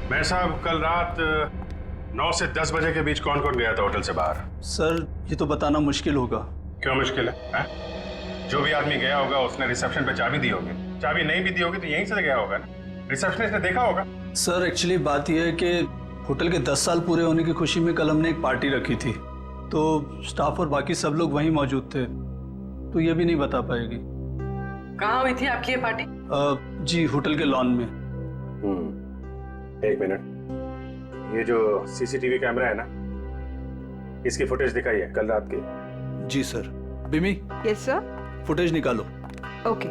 मैं साहब कल रात 9 से 10 बजे के बीच कौन कौन गया था होटल से बाहर? सर ये तो बताना मुश्किल होगा। क्यों मुश्किल है? जो भी आदमी गया होगा उसने रिसेप्शन पे चाबी दी होगी, चाबी नहीं भी दी होगी तो यहीं से गया होगा ना, रिसेप्शनिस्ट ने देखा होगा। सर एक्चुअली बात यह है कि होटल के 10 साल पूरे होने की खुशी में कल हमने एक पार्टी रखी थी, तो स्टाफ और बाकी सब लोग वहीं मौजूद थे, तो ये भी नहीं बता पाएगी। कहाँ हुई थी आपकी ये पार्टी? जी होटल के लॉन में। एक मिनट, ये जो सीसीटीवी कैमरा है ना, इसकी फुटेज दिखाइए कल रात की। जी सर। बिमी। Yes sir. फुटेज निकालो। ओके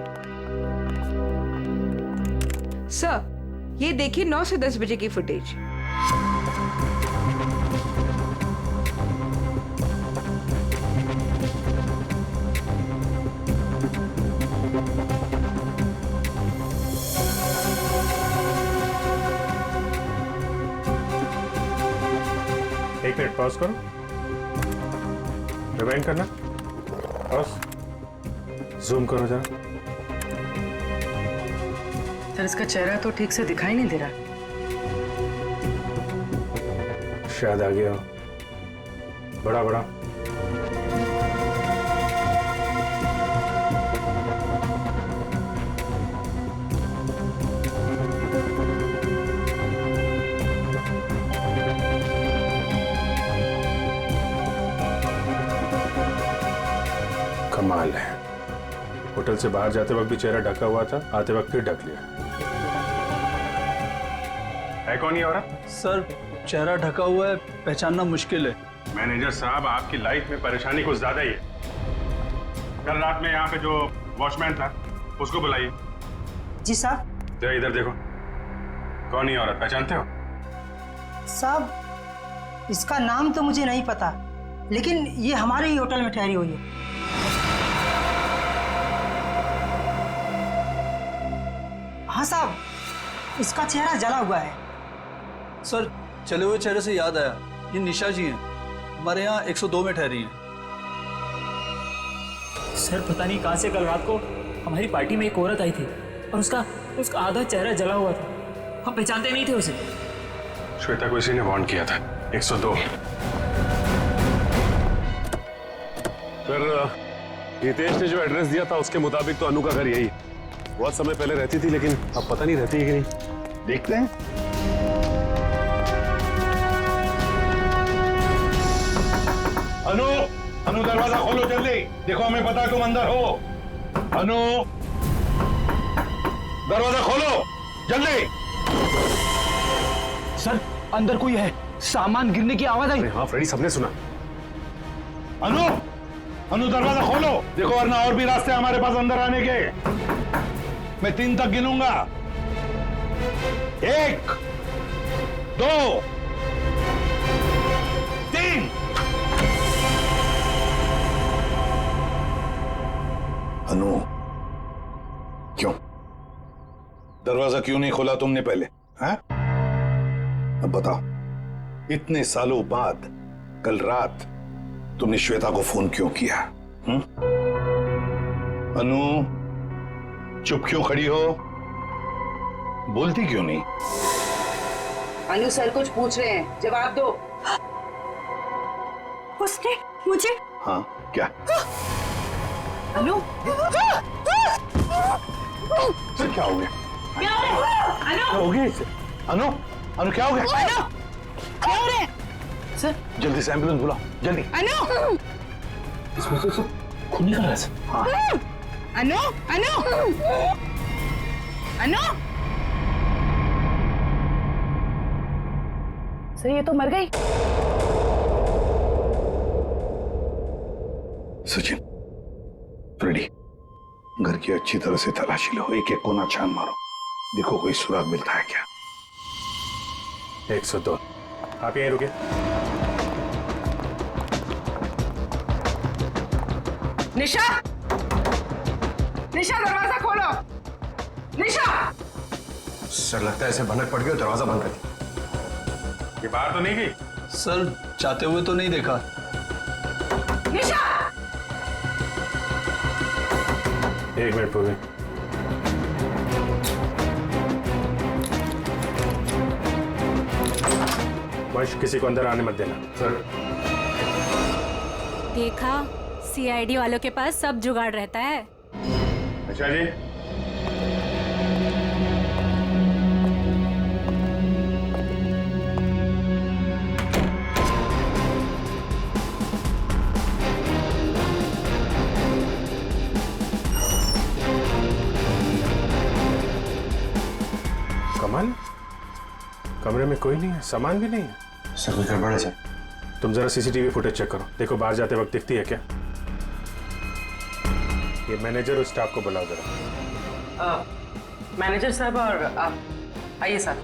सर, ये देखिए 9 से 10 बजे की फुटेज। एक मिनट पॉज करो, रिवाइंड करना, पॉज, जूम करो जरा। सर इसका चेहरा तो ठीक से दिखाई नहीं दे रहा। शायद आ गया बड़ा बड़ा। कमाल है, होटल से बाहर जाते वक्त भी चेहरा ढका हुआ था, आते वक्त फिर ढक लिया। है कौन ये औरत? सर चेहरा ढका हुआ है, पहचानना मुश्किल है। मैनेजर साहब, आपकी लाइफ में परेशानी कुछ ज्यादा ही है। कल रात में यहाँ पे जो वॉचमैन था उसको बुलाइए। जी साहब। जरा इधर देखो, कौन ये औरत, पहचानते हो? साहब इसका नाम तो मुझे नहीं पता, लेकिन ये हमारे ही होटल में ठहरी हुई है। हाँ साहब, इसका चेहरा जला हुआ है। सर चले हुए चेहरे से याद आया, ये निशा जी हैं, हमारे यहाँ 102 में ठहरी हैं। सर पता नहीं कहाँ से कल रात को हमारी पार्टी में एक औरत आई थी और उसका आधा चेहरा जला हुआ था, हम पहचानते नहीं थे उसे। श्वेता को इसी ने वार्न किया था, 102। फिर हितेश ने जो एड्रेस दिया था उसके मुताबिक तो अनु का घर यही, बहुत समय पहले रहती थी, लेकिन अब पता नहीं रहती है कि नहीं। देखते हैं। अनु, अनु दरवाजा खोलो जल्दी, देखो हमें पता है तुम अंदर हो। अनु दरवाजा खोलो जल्दी। सर अंदर कोई है, सामान गिरने की आवाज आई। हाँ फ्रेडी, सबने सुना। अनु, अनु दरवाजा खोलो, देखो वरना और भी रास्ते हमारे पास अंदर आने के। मैं 3 तक गिनूंगा, 1 2 3। अनु, क्यों दरवाजा क्यों नहीं खोला तुमने पहले? हैं? अब बताओ, इतने सालों बाद कल रात तुमने श्वेता को फोन क्यों किया? अनु चुप क्यों खड़ी हो, बोलती क्यों नहीं? अनु सर कुछ पूछ रहे हैं, जवाब दो। उसने मुझे। हाँ क्या? अनु सर क्या हो गया? क्या हो रहा है? क्या हो गया इसे? अनु, अनु क्या हो गया? अनु क्या हो रहा है? सर जल्दी से एम्बुलेंस बुलाओ, जल्दी। अनु, इसमें से खून निकल रहा है। हाँ। अनु, अनु, अनु। सर ये तो मर गई। सचिन, फ्रेडी, घर की अच्छी तरह से तलाशी लो, एक एक कोना छान मारो, देखो कोई सुराग मिलता है क्या। 102, आप यहीं रुके। निशा, निशा दरवाजा खोलो। निशा। सर लगता है इसे भनक पड़ गई और दरवाजा बंद कर दिया। ये बाहर तो नहीं गई? सर जाते हुए तो नहीं देखा। निशा। एक मिनट पूर्वी, वंश किसी को अंदर आने मत देना। सर। देखा, सीआईडी वालों के पास सब जुगाड़ रहता है। अच्छा जी। कमल, कमरे में कोई नहीं है, सामान भी नहीं है। सर कोई गड़बड़ है सर। तुम जरा सीसीटीवी फुटेज चेक करो, देखो बाहर जाते वक्त दिखती है क्या। ये मैनेजर और स्टाफ को बुलाओ जरा। मैनेजर साहब और आप आइए साहब।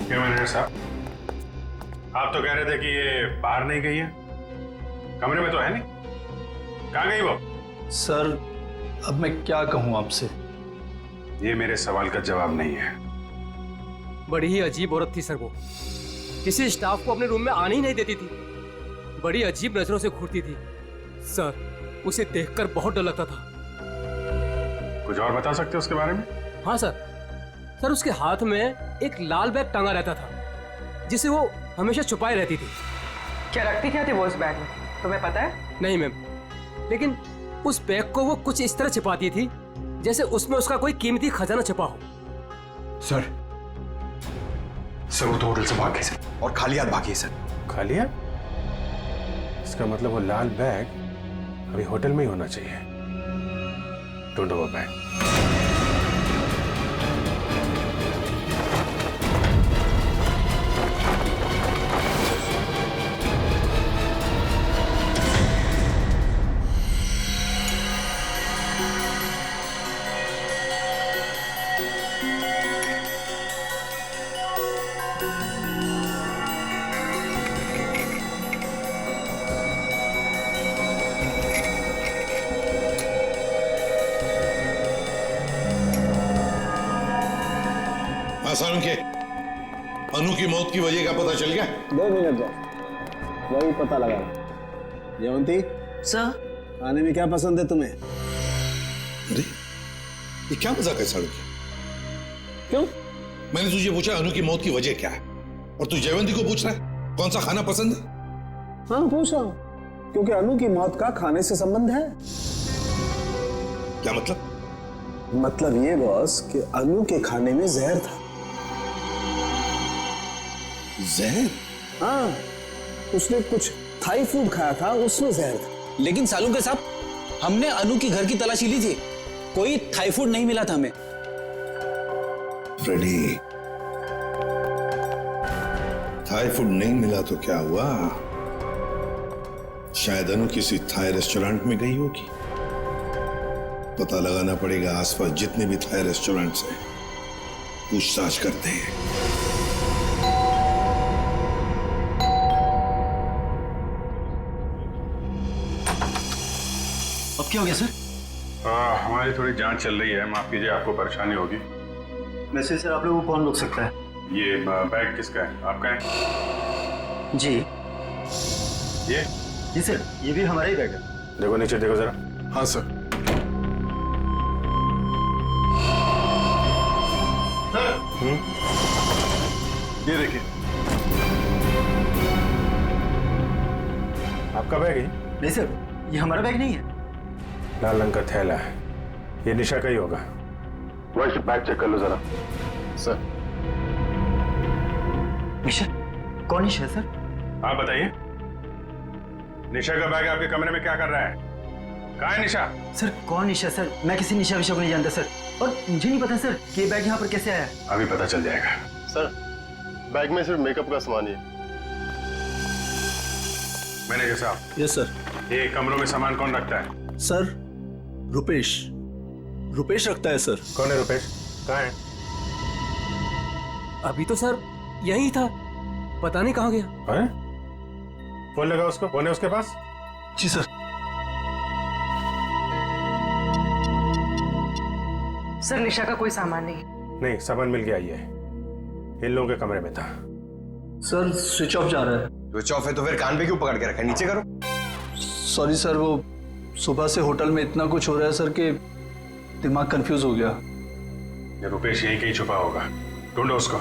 क्या मैनेजर साहब, आप तो कह रहे थे कि ये बाहर नहीं गई है, कमरे में तो है नहीं, कहाँ गई वो? सर अब मैं क्या कहूँ आपसे। ये मेरे सवाल का जवाब नहीं है। बड़ी ही अजीब औरत थी सर वो, किसी स्टाफ को अपने रूम में आने ही नहीं देती थी, बड़ी अजीब नजरों से घूरती थी सर, उसे देखकर बहुत डर लगता था। कुछ और बता सकते हो उसके बारे में? हाँ सर उसके हाथ में एक लाल बैग टांगा रहता था जिसे वो हमेशा छुपाए रहती थी। क्या रखती क्या थी वो उस बैग में, तुम्हें पता है? नहीं मैम, लेकिन उस बैग को वो कुछ इस तरह छिपाती थी जैसे उसमें उसका कोई कीमती खजाना छिपा हो। सर वो तो होटल से भाग गई सर, और खाली हाथ भागी है सर। खाली हाथ? इसका मतलब वो लाल बैग अभी होटल में ही होना चाहिए। ढूंढो वो बैग। आसान के अनु की मौत की वजह का पता चल गया? 2 मिनट बस, वही पता लगा। जयवंती सर खाने में क्या पसंद है तुम्हें? अरे ये क्या मजाक है साड़ू की? क्यों? मैंने तुझे पूछा अनु की मौत की वजह क्या है, और तू जयवंती को पूछ रहा है कौन सा खाना पसंद है? हाँ पूछ रहा हूँ, क्योंकि अनु की मौत का खाने से संबंध है। क्या मतलब? मतलब ये बॉस कि अनु के खाने में जहर था। जहर? हाँ, उसने कुछ थाई फूड खाया था, उसमें जहर था। लेकिन सालुंके साहब, हमने अनु की घर की तलाशी ली थी, कोई थाई फूड नहीं मिला था हमें। फ्रेडी, थाई फूड नहीं मिला तो क्या हुआ? शायद अनु किसी थाई रेस्टोरेंट में गई होगी। पता लगाना पड़ेगा, आसपास जितने भी थाई रेस्टोरेंट्स हैं पूछताछ करते हैं। अब क्या हो गया सर? हमारी थोड़ी जांच चल रही है, माफ कीजिए आपको परेशानी होगी। वैसे सर आप लोगों को कौन रोक सकता है? ये बैग किसका है? आपका है? जी ये? जी सर, ये भी हमारा ही बैग है। देखो नीचे देखो जरा। हाँ सर। ये देखिए, आपका बैग है? नहीं सर, ये हमारा बैग नहीं है। लाल रंग का थैला है, ये निशा का ही होगा। वंश बैग चेक कर लो जरा। सर। निशा? कौन निशा है सर? आप बताइए, निशा का बैग आपके कमरे में क्या कर रहा है? कहाँ है निशा? सर कौन निशा सर? मैं किसी निशा विशा को नहीं जानता सर, और मुझे नहीं पता सर कि ये बैग यहाँ पर कैसे आया। अभी पता चल जाएगा। सर बैग में सिर्फ मेकअप का सामान ही है। मैनेजर साहब। Yes sir. ये कमरों में सामान कौन रखता है? सर रुपेश रखता है सर। कौन है रुपेश? कहाँ है? अभी तो सर यही था, पता नहीं कहाँ गया। है? फोन लगा उसको, फोन है उसके पास? जी सर। सर निशा का कोई सामान नहीं। नहीं, सामान मिल गया, ये इन लोगों के कमरे में था। सर स्विच ऑफ जा रहा है। स्विच ऑफ है तो फिर कान पे क्यों पकड़ के रखा है? नीचे करो। सॉरी सर, वो सुबह से होटल में इतना कुछ हो रहा है सर कि दिमाग कंफ्यूज हो गया। ये रुपेश यहीं कहीं छुपा होगा, ढूंढो उसको।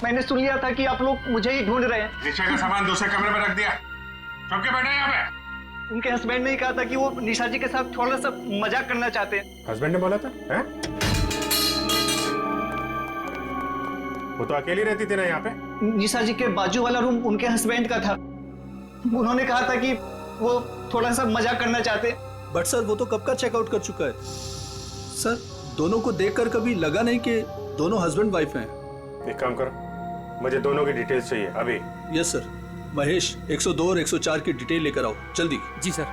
मैंने सुन लिया था कि आप लोग मुझे ही ढूंढ रहे हैं। नीचे का सामान दूसरे कमरे में रख दिया, चुप के बैठे यहाँ पे। उनके हस्बैंड ने ही कहा था कि वो निशा जी के साथ थोड़ा सा मजाक करना चाहते हैं। हस्बैंड ने बोला था हैं? वो तो अकेली रहती थी ना यहाँ पे। निशा जी के बाजू वाला रूम उनके हस्बैंड का था। उन्होंने कहा था कि वो थोड़ा सा मजाक करना चाहते। बट सर वो तो कब का चेकआउट कर चुका है सर। दोनों को देखकर कभी लगा नहीं कि दोनों हस्बैंड वाइफ हैं। एक काम करो, मुझे दोनों की डिटेल्स चाहिए अभी। Yes sir. महेश 102 और 104 की डिटेल लेकर आओ जल्दी। जी सर।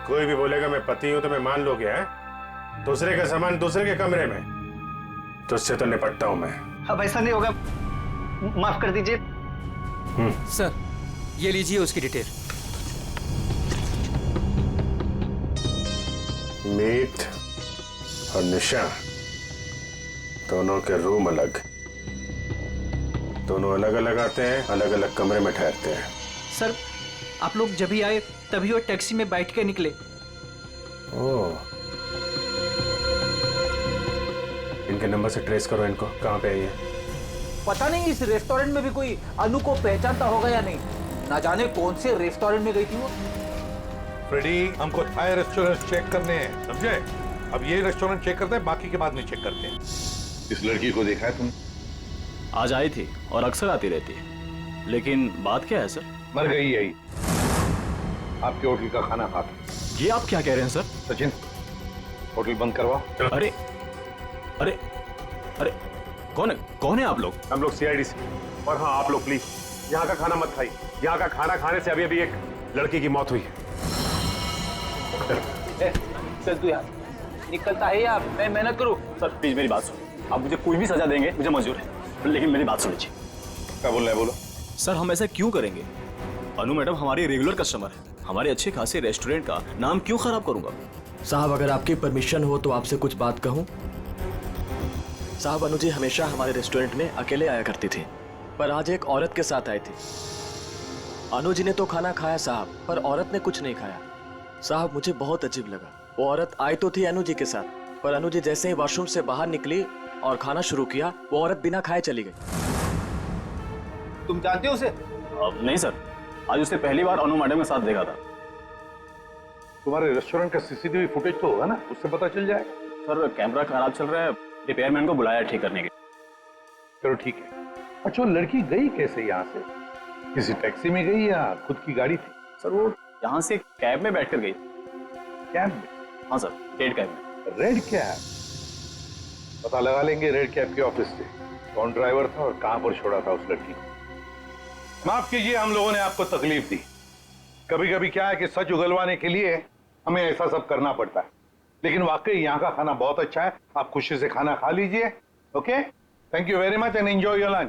कोई भी बोलेगा मैं पति हूं तो मैं मान लोगे हैं? दूसरे का सामान दूसरे के कमरे में, तो उससे तो निपटता हूं मैं। अब ऐसा नहीं होगा, माफ कर दीजिए। सर ये लीजिए उसकी डिटेल। मीत और निशा दोनों के रूम अलग, दोनों अलग अलग आते हैं, अलग अलग कमरे में ठहरते हैं। सर आप लोग जब ही आए तभी वो टैक्सी में बैठ के निकले। ओह, इनके नंबर से ट्रेस करो इनको, कहाँ पे है ये? पता नहीं इस रेस्टोरेंट में भी कोई अनु को पहचानता होगा या नहीं। ना जाने कौन से रेस्टोरेंट में गई थी वो। फ्रेडी, हमको थाई रेस्टोरेंट चेक करने हैं, समझे? अब ये रेस्टोरेंट चेक करते हैं, बाकी के बाद नहीं चेक करते हैं। इस लड़की को देखा है तुमने? आज आई थी और अक्सर आती रहती है, लेकिन बात क्या है सर? मर गई यही, आपके होटल का खाना खा के। ये आप क्या कह रहे हैं सर? सचिन, होटल बंद करवा। अरे अरे अरे कौन है आप लोग? हम लोग सीआईडी से। और हाँ, आप लोग प्लीज यहाँ का खाना मत खाइए। यहाँ का खाना खाने से अभी अभी एक लड़की की मौत हुई है। चल तू यार निकलता है या मैं मेहनत करूं? सर प्लीज मेरी बात सुनो। आप मुझे कोई भी सजा देंगे, मुझे मंजूर है, लेकिन मेरी बात सुन लीजिए। क्या बोल रहे हैं, बोलो। सर हम ऐसा क्यों करेंगे? अनु मैडम हमारी रेगुलर कस्टमर है, हमारे अच्छे खासे रेस्टोरेंट का नाम क्यों खराब करूंगा? साहब अगर आपकी परमिशन हो तो आपसे कुछ बात कहूं। साहब अनु जी हमेशा हमारे रेस्टोरेंट में अकेले आया करती थी, पर आज एक औरत के साथ आई थी। अनु जी ने तो खाना खाया साहब, पर औरत ने कुछ नहीं खाया। साहब मुझे बहुत अजीब लगा। वो औरत आई तो थी अनु जी के साथ, पर अनु जी जैसे ही वॉशरूम से बाहर निकली और खाना शुरू किया, वो औरत बिना खाए चली गई। तुम जानते हो उसे? नहीं सर, आज उसने पहली बार अनु मैडम के साथ देखा था। तुम्हारे रेस्टोरेंट का सीसीटीवी फुटेज तो होगा ना, उससे पता चल जाएगा। सर कैमरा खराब चल रहा है, रिपेयरमैन को बुलाया ठीक करने के। चलो ठीक है। अच्छा वो लड़की गई कैसे यहाँ से? किसी टैक्सी में गई या खुद की गाड़ी थी? सर वो यहाँ से कैब में बैठकर गई। कैब में? हाँ सर, रेड कैब में। Red cab? पता लगा लेंगे रेड कैब के ऑफिस से कौन ड्राइवर था और कहां पर छोड़ा था उस लड़की को। माफ कीजिए, हम लोगों ने आपको तकलीफ दी। कभी कभी क्या है कि सच उगलवाने के लिए हमें ऐसा सब करना पड़ता है, लेकिन वाकई यहाँ का खाना बहुत अच्छा है। आप खुशी से खाना खा लीजिए। Okay, thank you very much and enjoy your lunch.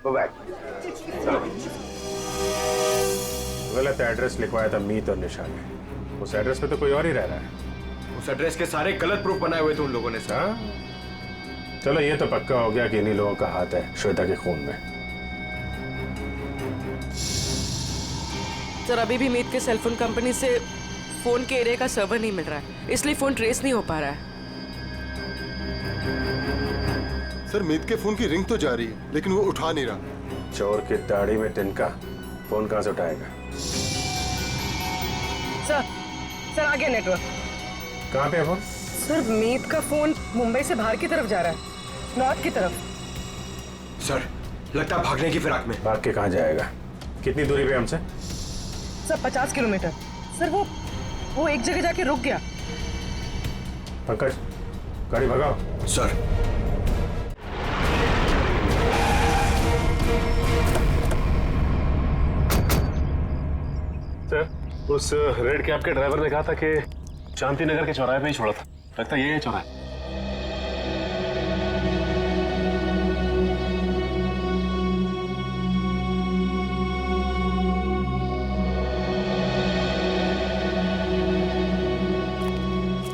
Bye. गलत एड्रेस लिखवाया था मीत और निशा ने। उस एड्रेस पे तो कोई और ही रह रहा है। उस एड्रेस के सारे गलत प्रूफ बनाए हुए थे उन लोगों ने सर। चलो ये तो पक्का हो गया कि इन्हीं लोगों का हाथ है श्वेता के खून में। सर अभी भी मीत के सेलफोन कंपनी से फोन के एरिया का सर्वर नहीं मिल रहा है, इसलिए फोन ट्रेस नहीं हो पा रहा है। सर मीत के फोन की रिंग तो जा रही है, लेकिन वो उठा नहीं रहा। चोर की दाढ़ी में तिनका, फोन कहां से उठाएगा? सर आ गया नेटवर्क। कहां पे है फोन? सर मीत का फोन मुंबई से बाहर की तरफ जा रहा है, नॉर्थ की तरफ। सर लगता है भागने की फिराक में। भाग के कहां जाएगा? कितनी दूरी पे हमसे? Sir 50 kilometre. सर वो एक जगह जाके रुक गया। पंकज गाड़ी भगाओ। सर सर उस रेड कैब के ड्राइवर ने कहा था कि शांति नगर के चौराहे पे ही छोड़ा था। लगता है ये चौराहा है।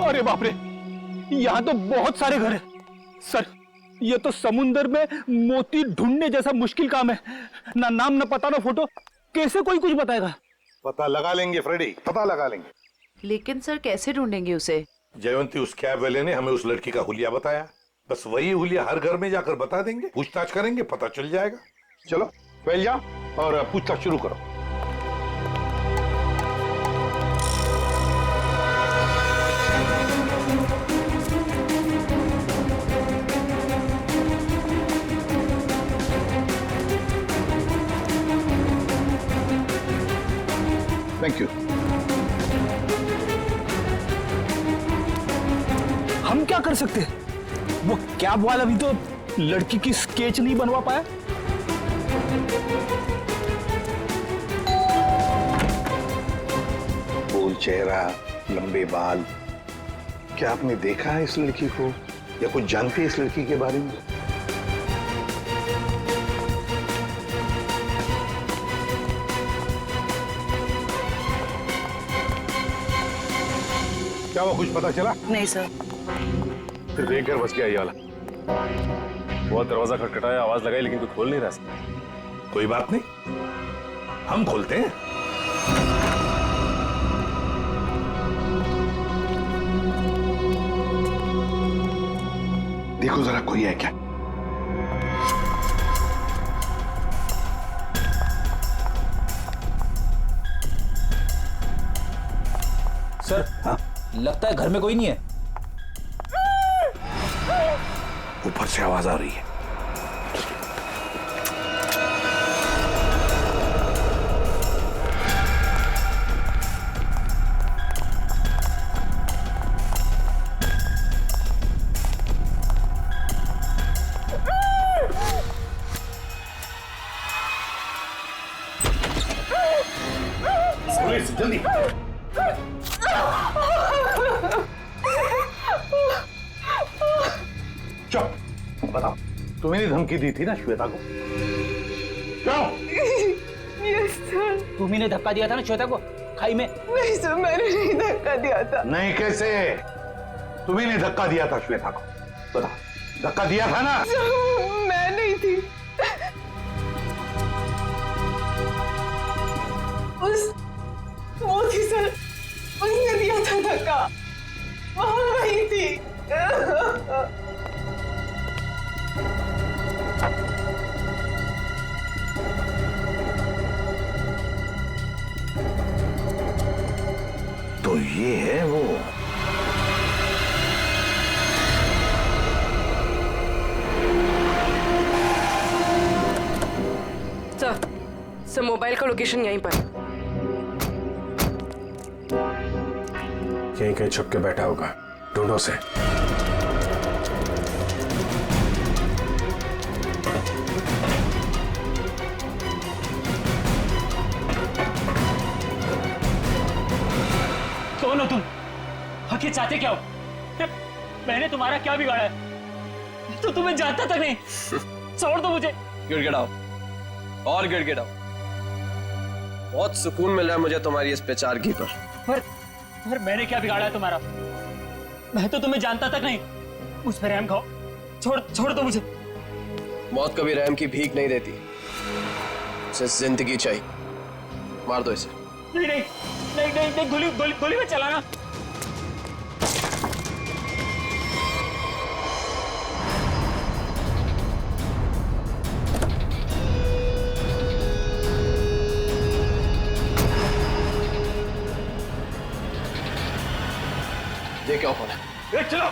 अरे बाप रे, यहाँ तो बहुत सारे घर हैं। सर ये तो समुंदर में मोती ढूंढने जैसा मुश्किल काम है। ना नाम ना पता ना फोटो, कैसे कोई कुछ बताएगा? पता लगा लेंगे फ्रेडी, पता लगा लेंगे। लेकिन सर कैसे ढूंढेंगे उसे? जयवंती उस कैब वाले ने हमें उस लड़की का हुलिया बताया, बस वही हुलिया हर घर में जाकर बता देंगे, पूछताछ करेंगे, पता चल जाएगा। चलो पहले जाओ और पूछताछ शुरू करो। Thank you. हम क्या कर सकते हैं? वो कैब वाला भी तो लड़की की स्केच नहीं बनवा पाया। गोल चेहरा, लंबे बाल, क्या आपने देखा है इस लड़की को या कुछ जानते हैं इस लड़की के बारे में? क्या वो कुछ पता चला? नहीं सर। फिर देख कर बच गया ये वाला। बहुत दरवाजा खटखटाया, आवाज लगाई, लेकिन कोई खोल नहीं रहा। कोई बात नहीं, हम खोलते हैं। देखो जरा कोई है क्या? सर, हाँ? लगता है घर में कोई नहीं है। ऊपर से आवाज आ रही है। पुलिस, जल्दी। चुप, बताओ, तुम्हें धमकी दी थी ना श्वेता को? क्यों? Yes sir. तुम्ही धक्का दिया था ना श्वेता को खाई में? नहीं सर, मैंने नहीं धक्का दिया था। नहीं, कैसे? तुम्ही ने धक्का दिया था श्वेता को, बताओ। धक्का दिया था ना? मैं नहीं थी। वो थी सर, उसने दिया था धक्का। वहां वही थी। तो ये है वो। सर मोबाइल का लोकेशन यहीं पर। यहीं कहीं छुप के बैठा होगा, ढूंढो से। कौन हो तुम? आखिर चाहते क्या हो? मैंने तुम्हारा क्या बिगाड़ा है? तो तुम्हें जानता तक नहीं। छोड़ दो मुझे। गिड़गिड़ाओ और गिड़गिड़ाओ। बहुत सुकून मिल रहा है मुझे तुम्हारी इस प्रचार की पर मैंने क्या बिगाड़ा है तुम्हारा? मैं तो तुम्हें जानता तक नहीं। मुझ पर रहम खाओ, छोड़ दो मुझे। मौत कभी रहम की भीख नहीं देती, उसे जिंदगी चाहिए। मार दो इसे। नहीं, गोली में चलाना। ये क्या कौन है? चलो।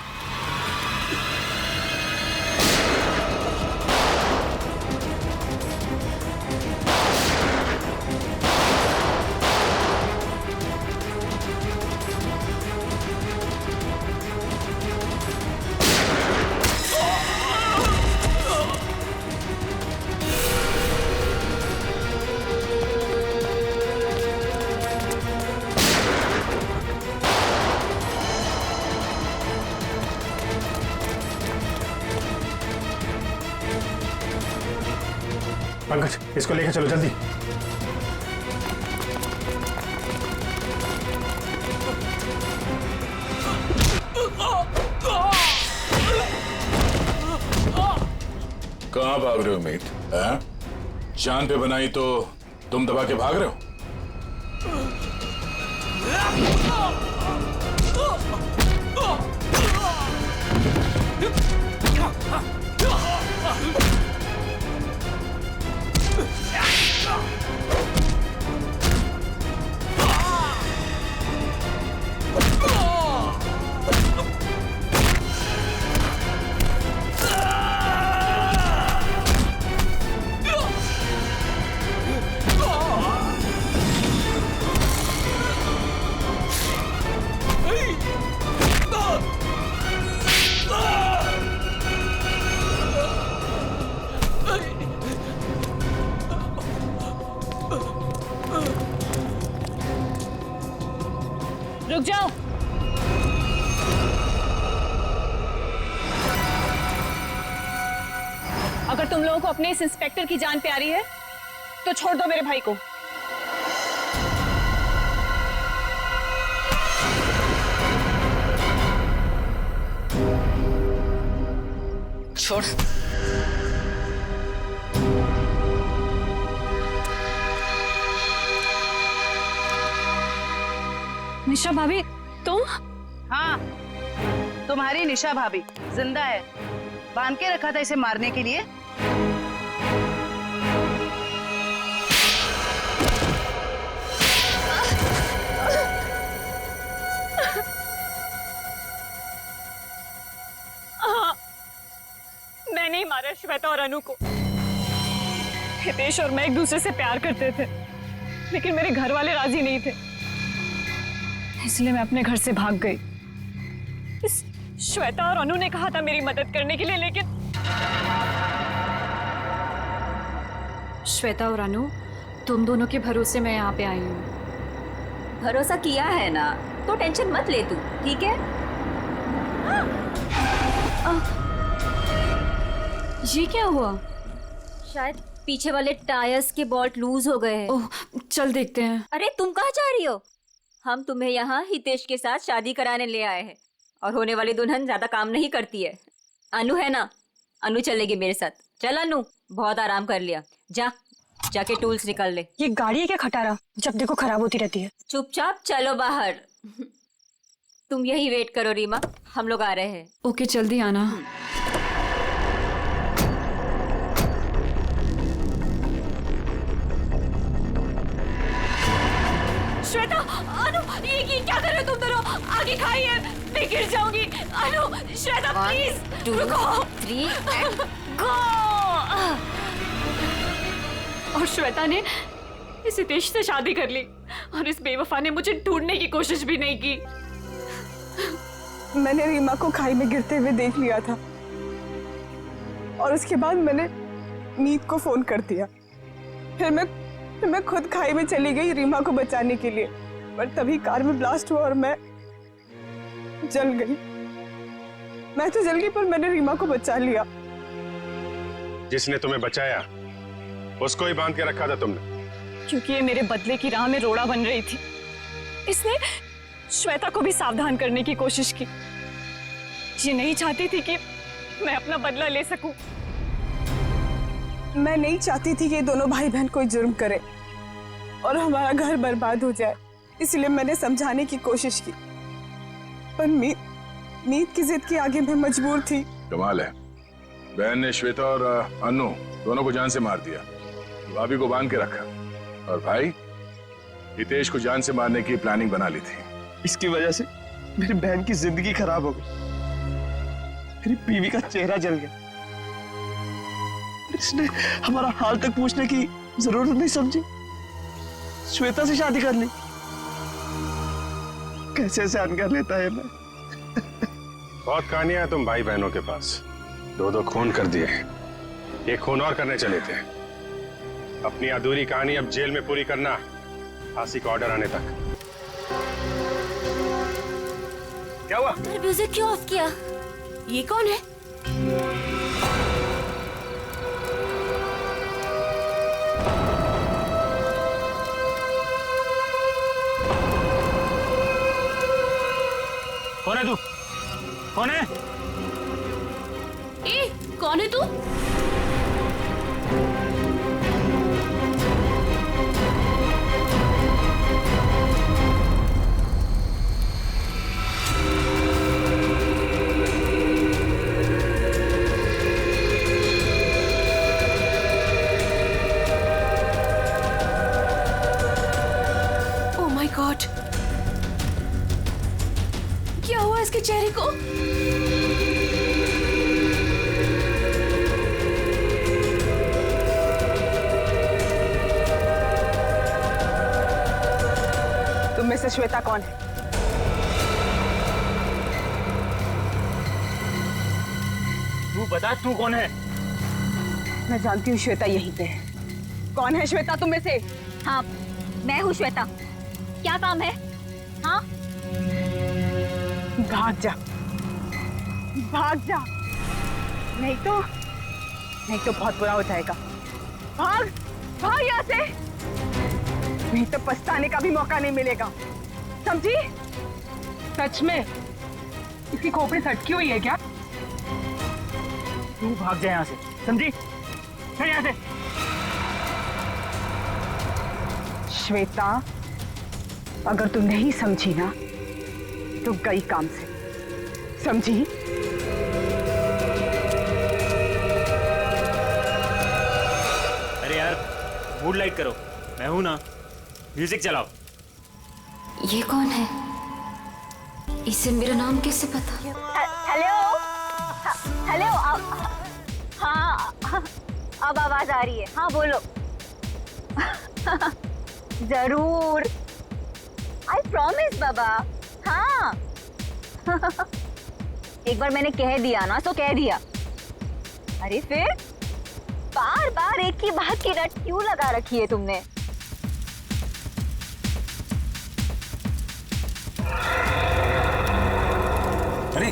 पंकज, इसको लेके चलो जल्दी। कहाँ भाग रहे हो मीत? जान पे बनाई तो तुम दबा के भाग रहे हो? रुक जाओ। अगर तुम लोगों को अपने इस इंस्पेक्टर की जान प्यारी है तो छोड़ दो मेरे भाई को। छोड़। निशा भाभी तुम? हाँ, तुम्हारी निशा भाभी जिंदा है। बांध के रखा था इसे मारने के लिए। हाँ, मैंने ही मारा श्वेता और अनु को। हितेश और मैं एक दूसरे से प्यार करते थे, लेकिन मेरे घर वाले राजी नहीं थे, इसलिए मैं अपने घर से भाग गई। इस श्वेता और अनु ने कहा था मेरी मदद करने के लिए, लेकिन श्वेता और अनु, तुम दोनों के भरोसे मैं यहाँ पे आई हूँ। भरोसा किया है ना, तो टेंशन मत ले तू, ठीक है? ये क्या हुआ? शायद पीछे वाले टायर्स के बोल्ट लूज हो गए हैं। ओह, चल देखते हैं। अरे तुम कहाँ जा रही हो? हम तुम्हें यहाँ हितेश के साथ शादी कराने ले आए हैं, और होने वाली दुल्हन ज्यादा काम नहीं करती है। अनु है ना, अनु चलेगी मेरे साथ। चल अनु, बहुत आराम कर लिया, जाके टूल्स निकाल ले। ये गाड़ी है क्या खटारा, जब देखो खराब होती रहती है। चुपचाप चलो बाहर। तुम यही वेट करो रीमा, हम लोग आ रहे हैं। ओके, जल्दी आना। श्वेता, अनु, ये क्या कर रहे हो तुम दोनों? आगे खाइए, मैं गिर जाऊंगी। अनु, श्वेता प्लीज रुको। 3 गो। और श्वेता ने इस हितेश से शादी कर ली, और इस बेवफा ने मुझे ढूंढने की कोशिश भी नहीं की। मैंने रीमा को खाई में गिरते हुए देख लिया था, और उसके बाद मैंने मीत को फोन कर दिया। फिर मैं खुद खाई में चली गई रीमा को बचाने के लिए, पर तभी कार में ब्लास्ट हुआ और मैं जल गई। मैं तो जल गई, पर मैंने रीमा को बचा लिया। जिसने तुम्हें बचाया उसको ही बांध के रखा था तुमने? क्योंकि ये मेरे बदले की राह में रोड़ा बन रही थी, इसने श्वेता को भी सावधान करने की कोशिश की। ये नहीं चाहती थी कि मैं अपना बदला ले सकूं। मैं नहीं चाहती थी कि ये दोनों भाई बहन कोई जुर्म करे और हमारा घर बर्बाद हो जाए, इसलिए मैंने समझाने की कोशिश की, पर मीत की जिद के आगे मैं मजबूर थी। कमाल है, बहन ने श्वेता और अनु दोनों को जान से मार दिया, भाभी को बांध के रखा, और भाई हितेश को जान से मारने की प्लानिंग बना ली थी। इसकी वजह से मेरी बहन की जिंदगी खराब हो गई, मेरी बीवी का चेहरा जल गया। इसने हमारा हाल तक पूछने की जरूरत नहीं समझी, श्वेता से शादी कर ली। कैसे सहन कर लेता है मैं। बहुत कहानियां हैं तुम भाई बहनों के पास, 2-2 खून कर दिए, एक खून और करने चले थे। अपनी अधूरी कहानी अब जेल में पूरी करना, फांसी का ऑर्डर आने तक। क्या हुआ? म्यूजिक क्यों ऑफ किया? ये कौन है? कौन है तू? कौन है? कौन है तू? श्वेता कौन है? तू बता, तू कौन है? मैं जानती हूँ श्वेता यहीं पे है। कौन है श्वेता तुम में से? हाँ, मैं हूँ श्वेता। क्या काम है? हाँ, भाग जा, भाग जा, नहीं तो बहुत बुरा हो जाएगा। भाग, भाग यहाँ से, नहीं तो पछताने का भी मौका नहीं मिलेगा, समझी? सच में इसकी खोपड़ी सटकी हुई है क्या? तू भाग जा यहाँ से, समझी? चल यहाँ से। श्वेता, अगर तुम नहीं समझी ना तो गई काम से, समझी? अरे यार, मूड लाइट करो, मैं हूं ना। म्यूजिक चलाओ। ये कौन है? इसे मेरा नाम कैसे पता? हेलो, हेलो, हाँ, अब आवाज आ रही है। हाँ बोलो। जरूर, आई प्रॉमिस बाबा। हाँ। एक बार मैंने कह दिया ना तो कह दिया। अरे फिर बार बार एक ही बात की रट क्यों लगा रखी है तुमने? अरे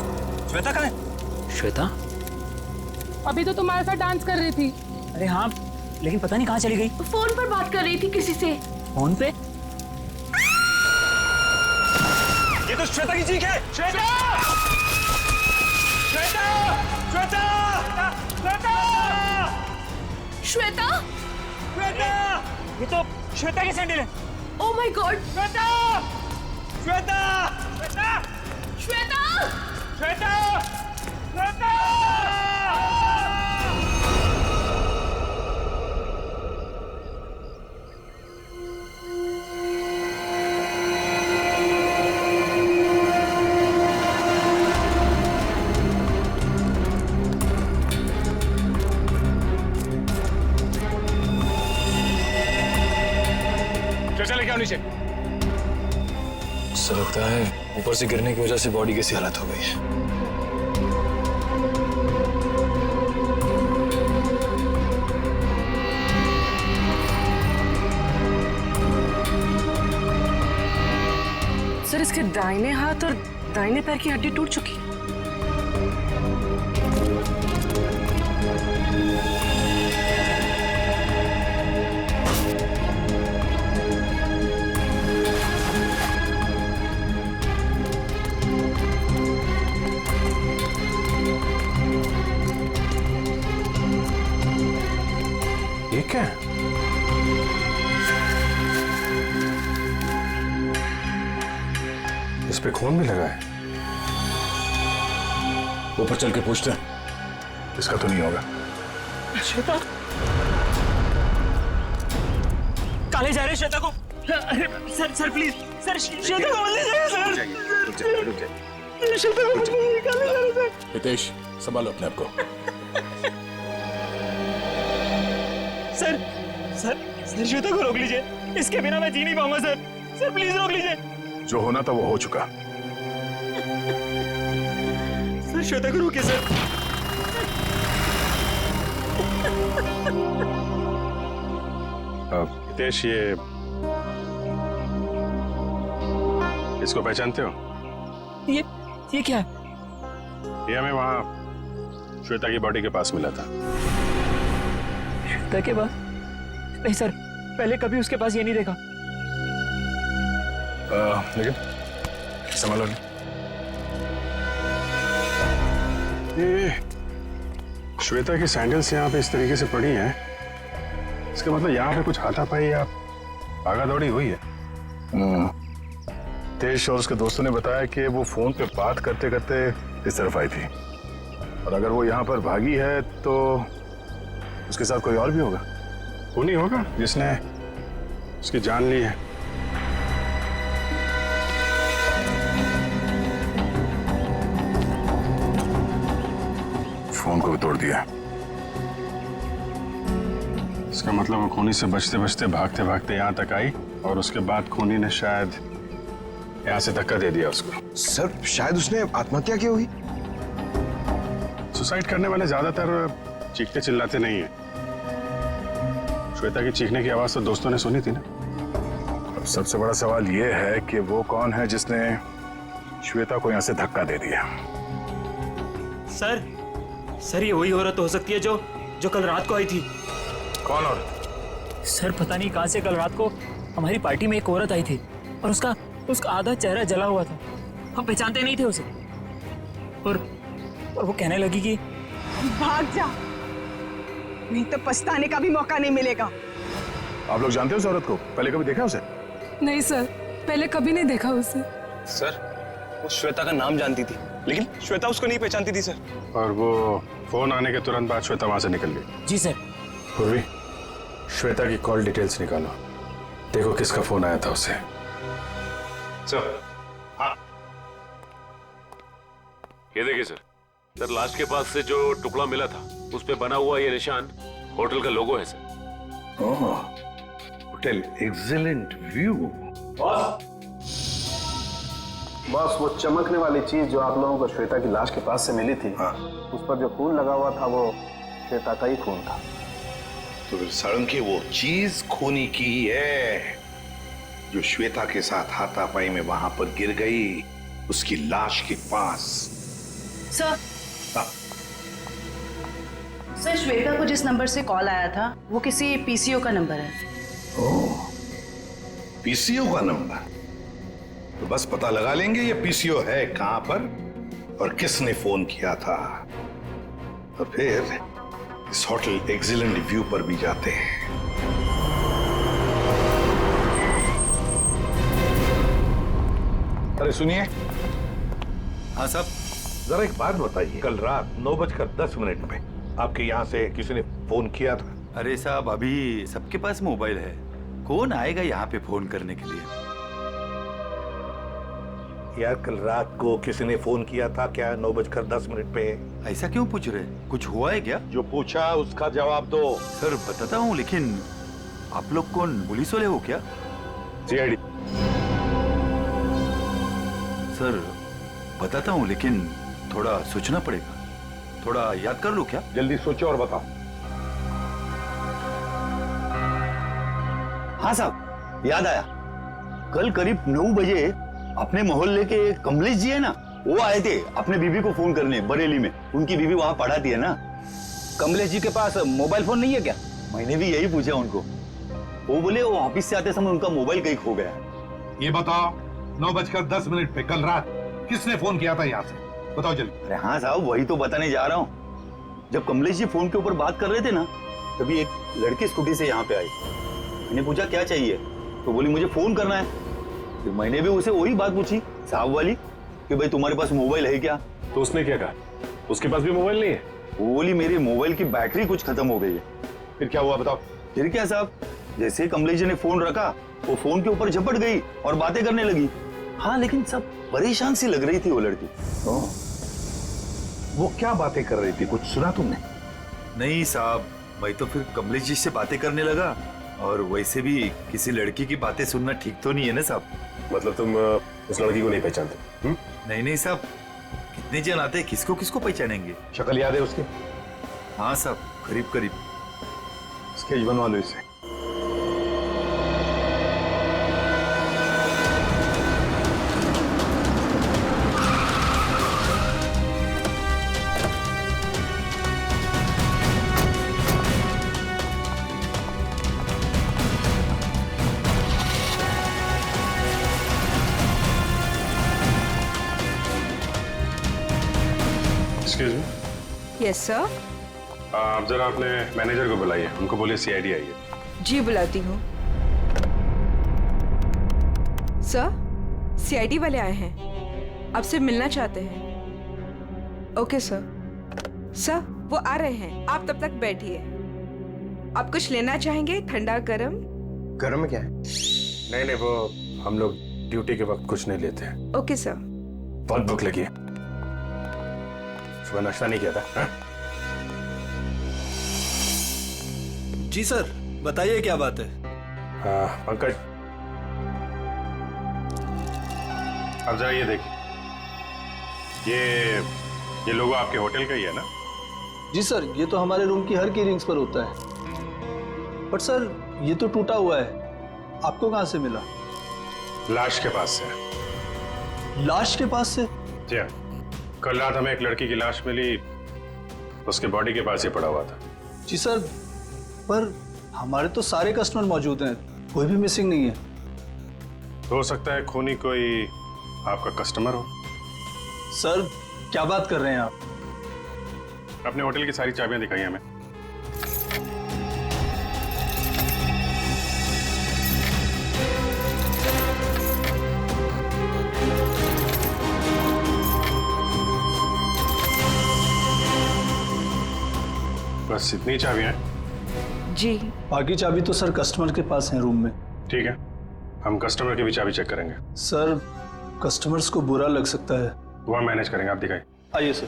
श्वेता कहाँ है? श्वेता? अभी तो तुम्हारे साथ डांस कर रही थी। अरे हाँ, लेकिन पता नहीं कहाँ चली गई। फोन पर बात कर रही थी किसी से। फोन पे? ये तो श्वेता की चीख है। श्वेता! श्वेता! श्वेता! श्वेता! श्वेता? श्वेता! ये तो श्वेता की सैंडल है। Oh my God! Shweta! Shweta! Shweta! Shweta! Shweta! Shweta! लेके आओ नीचे। ऐसा लगता है ऊपर से गिरने की वजह से बॉडी कैसी हालत हो गई है। सर, इसके दाहिने हाथ और दाहिने पैर की हड्डी टूट चुकी है। ये क्या है? इस पे खून भी लगा है। ऊपर चल के पूछते हैं। इसका तो नहीं होगा। श्वेता? काले जा रहे श्वेता को। अरे सर प्लीज, सर श्वेता को मत ले जाइए सर। रुक जाइए। श्वेता को मत ले जाइए, काले जा रहे सर। हितेश, संभालो अपने आप को। सर श्वेता को रोक लीजिए। इसके बिना मैं जी नहीं पाऊंगा सर। सर प्लीज रोक लीजिए। जो होना था वो हो चुका। सर श्वेता को रोकिए सर। हितेश, ये इसको पहचानते हो? ये क्या है? ये हमें वहां श्वेता की बॉडी के पास मिला था। श्वेता के पास? नहीं सर, पहले कभी उसके पास ये नहीं देखा। लेकिन संभालो। ये श्वेता की सैंडल्स यहाँ पे इस तरीके से पड़ी हैं, इसका मतलब यहाँ पे कुछ हाथापाई या भागा दौड़ी हुई है। तेज और उसके दोस्तों ने बताया कि वो फोन पे बात करते करते इस तरफ आई थी, और अगर वो यहाँ पर भागी है तो उसके साथ कोई और भी होगा। वो नहीं होगा जिसने उसकी जान ली है। फोन को भी तोड़ दिया। इसका मतलब वो खूनी से बचते बचते भागते भागते यहाँ तक आई, और उसके बाद खूनी ने शायद यहाँ से धक्का दे दिया उसको। सर शायद उसने आत्महत्या की होगी। सुसाइड करने वाले ज्यादातर चीखते चिल्लाते नहीं है। श्वेता की चीखने की आवाज तो दोस्तों ने सुनी थी ना। अब सबसे बड़ा सवाल यह है कि वो कौन है जिसने श्वेता को यहाँ से धक्का दे दिया। सर ये वही औरत हो सकती है जो कल रात को आई थी। कौन औरत? सर पता नहीं कहां से कल रात को हमारी पार्टी में एक औरत आई थी और उसका आधा चेहरा जला हुआ था। हम पहचानते नहीं थे उसे। और वो कहने लगी कि भाग जा, नहीं तो पछताने का भी मौका नहीं मिलेगा। आप लोग जानते हो उस औरत को? पहले कभी देखा उसे? नहीं सर, पहले कभी नहीं देखा उसे। सर वो श्वेता का नाम जानती थी, लेकिन श्वेता उसको नहीं पहचानती थी सर। और वो फोन आने के तुरंत बाद श्वेता वहां से निकल गई। जी सर। पूर्वी, श्वेता की कॉल डिटेल्स निकालो, देखो किसका फोन आया था उसे। सर हाँ, ये देखिए सर, लाश के पास से जो टुकड़ा मिला था उस पे बना हुआ ये निशान होटल का लोगो है sir. Hotel excellent view. Boss वो चमकने वाली चीज जो आप लोगों को श्वेता की लाश के पास से मिली थी, उस पर जो खून लगा हुआ था वो श्वेता का ही खून था। तो फिर साळुंखे वो चीज खूनी की ही है जो श्वेता के साथ हाथापाई में वहां पर गिर गई उसकी लाश के पास। सर सर श्वेता को जिस नंबर से कॉल आया था वो किसी पीसीओ का नंबर है। ओह, पीसीओ का नंबर? तो बस पता लगा लेंगे ये पीसीओ है कहां पर और किसने फोन किया था। तो फिर इस होटल एक्सीलेंट व्यू पर भी जाते हैं। अरे सुनिए। हाँ साहब। जरा एक बात बताइए, कल रात 9:10 पे आपके यहाँ से किसी ने फोन किया था? अरे साहब अभी सबके पास मोबाइल है, कौन आएगा यहाँ पे फोन करने के लिए। यार कल रात को किसी ने फोन किया था क्या 9:10 पे? ऐसा क्यों पूछ रहे, कुछ हुआ है क्या? जो पूछा उसका जवाब दो। सर बताता हूँ, लेकिन आप लोग कौन पुलिस वाले हो क्या? सीआईडी। सर बताता हूँ, लेकिन थोड़ा सोचना पड़ेगा, थोड़ा याद कर लो क्या? जल्दी सोचो और बताओ। हाँ साहब याद आया, कल करीब 9 बजे अपने मोहल्ले के कमलेश जी है ना, वो आए थे अपने बीबी को फोन करने बरेली में। उनकी बीबी वहां पढ़ाती है ना। कमलेश जी के पास मोबाइल फोन नहीं है क्या? मैंने भी यही पूछा उनको, वो बोले वो ऑफिस से आते समय उनका मोबाइल कहीं खो गया। ये बताओ 9:10 पे कल रात किसने फोन किया था यहाँ से? बताओ जल्दी। अरे हाँ साहब वही तो बताने जा रहा हूँ। जब कमलेश जी फोन के ऊपर बात कर रहे थे ना, तभी एक लड़की स्कूटी से यहाँ पे आई। मैंने पूछा क्या चाहिए, तो बोली मुझे फोन करना है। फिर मैंने भी उसे वही बात पूछी साहब वाली कि भाई तुम्हारे पास मोबाइल है क्या? तो उसने क्या कहा, उसके पास भी मोबाइल नहीं है? वो बोली मेरे मोबाइल की बैटरी कुछ खत्म हो गई है। फिर क्या हुआ बताओ? फिर क्या साहब, जैसे ही कमलेश जी ने फोन रखा वो फोन के ऊपर झपट गई और बातें करने लगी। हाँ लेकिन सब परेशान सी लग रही थी वो लड़की। वो क्या बातें कर रही थी, कुछ सुना तुमने? नहीं साहब, मैं तो फिर कमलेश जी से बातें करने लगा, और वैसे भी किसी लड़की की बातें सुनना ठीक तो नहीं है ना साहब। मतलब तुम उस लड़की को नहीं पहचानते? नहीं साहब, कितने जन आते किसको किसको पहचानेंगे? शक्ल याद है उसकी? हाँ साहब करीब करीब। स्केच बनवा लो इसे। Yes sir. आप जरा अपने मैनेजर को बुलाइए, उनको बोलिए सीआईडी आई है। जी बुलाती हूँ। सर सीआईडी वाले आए हैं, आपसे मिलना चाहते हैं। Okay sir. सर वो आ रहे हैं, आप तब तक बैठिए। आप कुछ लेना चाहेंगे, ठंडा गरम? गरम क्या है? नहीं वो हम लोग ड्यूटी के वक्त कुछ नहीं लेते हैं। Okay sir. बहुत भूख लगी है, सुबह नाश्ता नहीं किया था। हा? जी सर बताइए क्या बात है? पंकज, अब जरा ये देखिए, ये लोगो आपके होटल का ही है ना? जी सर, ये तो हमारे रूम की हर की रिंग्स पर होता है। बट सर, ये तो टूटा हुआ है, आपको कहां से मिला? लाश के पास से। लाश के पास से? जी हाँ, कल रात हमें एक लड़की की लाश मिली, उसके बॉडी के पास ही पड़ा हुआ था। जी सर, पर हमारे तो सारे कस्टमर मौजूद हैं, कोई भी मिसिंग नहीं है। हो सकता है खूनी कोई आपका कस्टमर हो। सर, क्या बात कर रहे हैं आप? अपने होटल की सारी चाबियां दिखाई हमें। बस इतनी चाबियां हैं? जी। बाकी चाबी तो सर कस्टमर के पास है रूम में। ठीक है, हम कस्टमर की भी चाबी चेक करेंगे। सर, कस्टमर्स को बुरा लग सकता है। वो हम मैनेज करेंगे, आप दिखाइए। आइए सर।